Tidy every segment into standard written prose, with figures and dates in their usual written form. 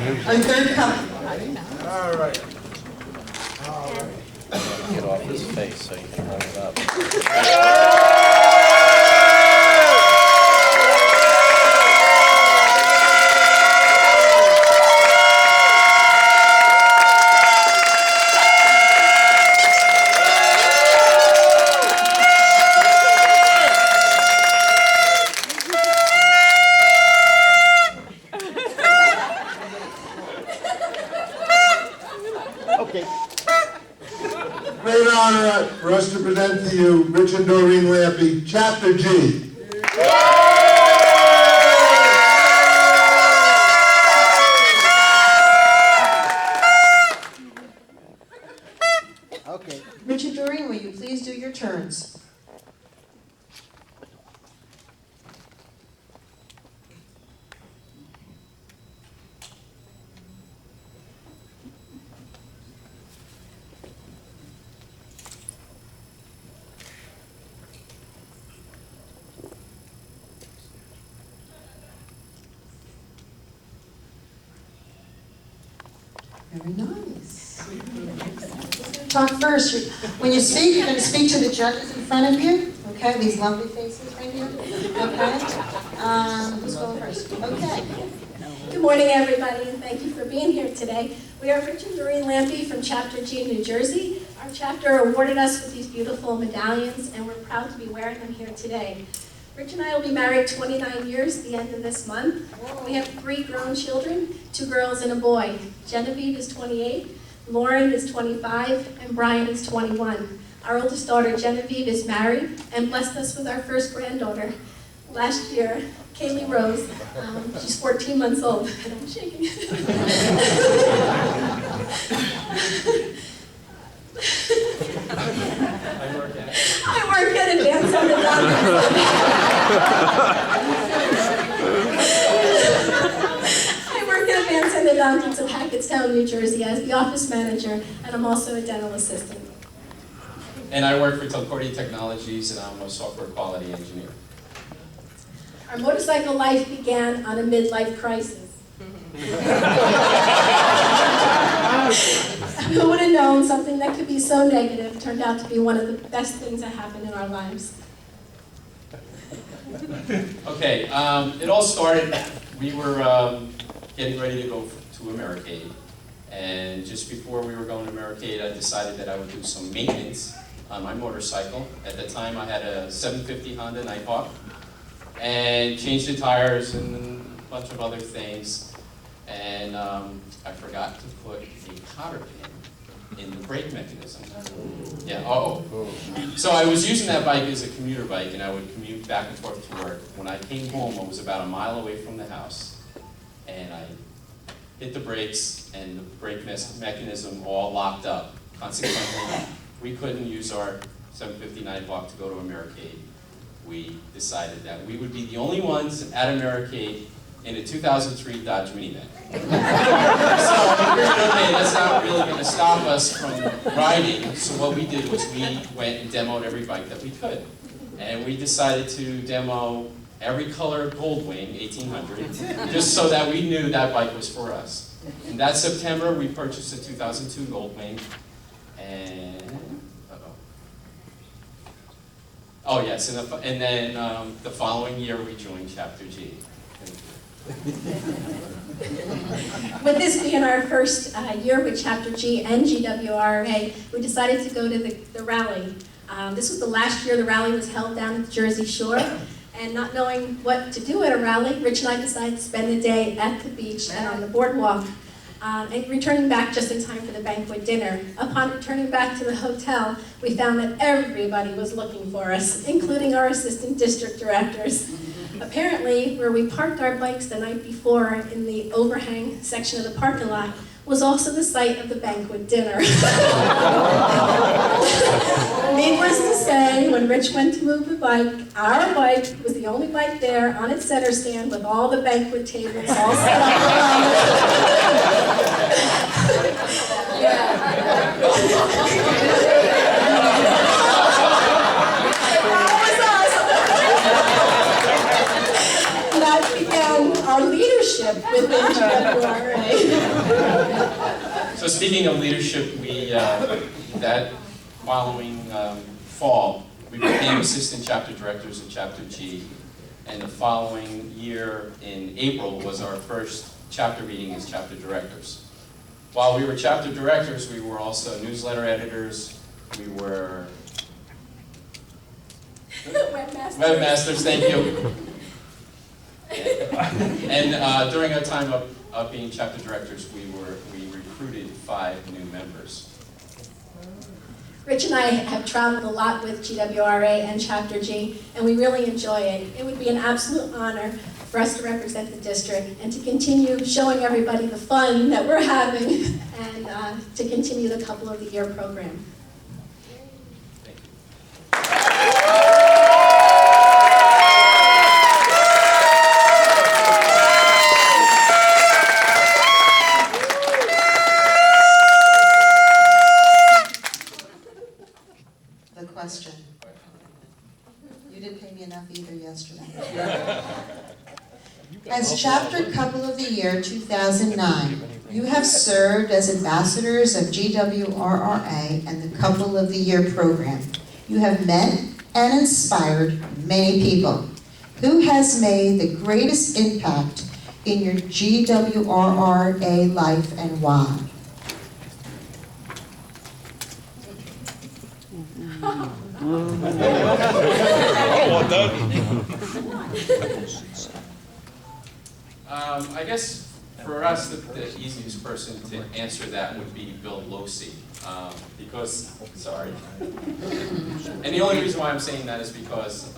A third couple. All right. Get off his face so you can hold it up. Great honor for us to present to you Rich and Doreen Lampy, Chapter G. Okay. Rich and Doreen, will you please do your turns? Very nice. Talk first. When you speak, you're going to speak to the judges in front of you. Okay, these lovely faces right here. Okay. Who's going first? Okay. Good morning, everybody, and thank you for being here today. We are Rich and Doreen Lampy from Chapter G, New Jersey. Our chapter awarded us with these beautiful medallions, and we're proud to be wearing them here today. Rich and I will be married 29 years at the end of this month. We have 3 grown children, 2 girls and a boy. Genevieve is 28, Lauren is 25, and Brian is 21. Our oldest daughter, Genevieve, is married and blessed us with our first granddaughter last year, Kaylee Rose. She's 14 months old, and I'm shaking. I work at Advanced Endodontics in Hackettstown, New Jersey as the office manager, and I'm also a dental assistant. And I work for Telcordia Technologies, and I'm a software quality engineer. Our motorcycle life began on a midlife crisis. Who would have known something that could be so negative turned out to be one of the best things that happened in our lives? Okay, it all started, we were getting ready to go to Americade. And just before we were going to Americade, I decided that I would do some maintenance on my motorcycle. At the time, I had a 750 Honda Nighthawk, and changed the tires and a bunch of other things. And I forgot to put a cotter pin in the brake mechanism. Yeah, So I was using that bike as a commuter bike, and I would commute back and forth to work. When I came home, I was about a mile away from the house, and I hit the brakes, and the brake mechanism all locked up. Consequently, we couldn't use our 750 Nighthawk to go to Americade. We decided that we would be the only ones at Americade in a 2003 Dodge minivan. So we figured, okay, that's not really going to stop us from riding. So what we did was we went and demoed every bike that we could. And we decided to demo every color Goldwing 1800, just so that we knew that bike was for us. And that September, we purchased a 2002 Goldwing, and oh yes, and then the following year we joined Chapter G. With this being our first year with Chapter G and GWRA, we decided to go to the rally. This was the last year the rally was held down at the Jersey Shore, and not knowing what to do at a rally, Rich and I decided to spend the day at the beach and on the boardwalk, and returning back just in time for the banquet dinner. Upon returning back to the hotel, we found that everybody was looking for us, including our assistant district directors. Apparently, where we parked our bikes the night before in the overhang section of the parking lot was also the site of the banquet dinner. Needless to say, when Rich went to move the bike, our bike was the only bike there on its center stand with all the banquet tables all set up around it. That began and our leadership within GWRA. So speaking of leadership, we, that following fall, we became assistant chapter directors at Chapter G. And the following year in April was our first chapter meeting as chapter directors. While we were chapter directors, we were also newsletter editors, we were webmasters, thank you. And during our time of being chapter directors, we recruited 5 new members. Rich and I have traveled a lot with GWRA and Chapter G, and we really enjoy it. It would be an absolute honor for us to represent the district and to continue showing everybody the fun that we're having and to continue the Couple of the Year program. Thank you. The question. You didn't pay me enough either yesterday. As Chapter Couple of the Year 2009, you have served as ambassadors of GWRRA and the Couple of the Year program. You have met and inspired many people. Who has made the greatest impact in your GWRRA life and why? I guess for us, the easiest person to answer that would be Bill Losey, because, sorry. And the only reason why I'm saying that is because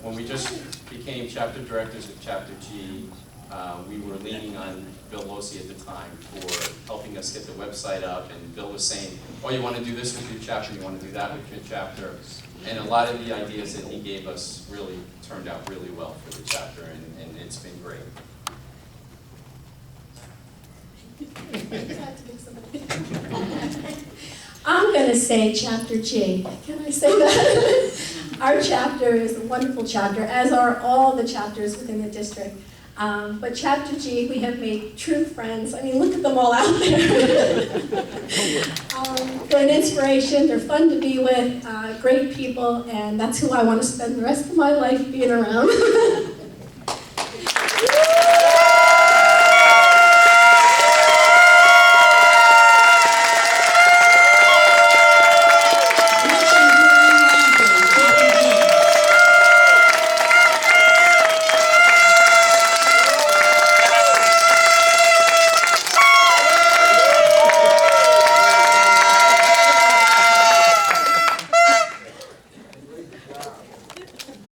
when we just became chapter directors at Chapter G, we were leaning on Bill Losey at the time for helping us get the website up, and Bill was saying, oh, you want to do this with your chapter, you want to do that with your chapter. And a lot of the ideas that he gave us really turned out really well for the chapter, and it's been great. I'm going to say Chapter G. Can I say that? Our chapter is a wonderful chapter, as are all the chapters within the district. But Chapter G, we have made true friends. I mean, look at them all out there. They're an inspiration. They're fun to be with, great people, and that's who I want to spend the rest of my life being around.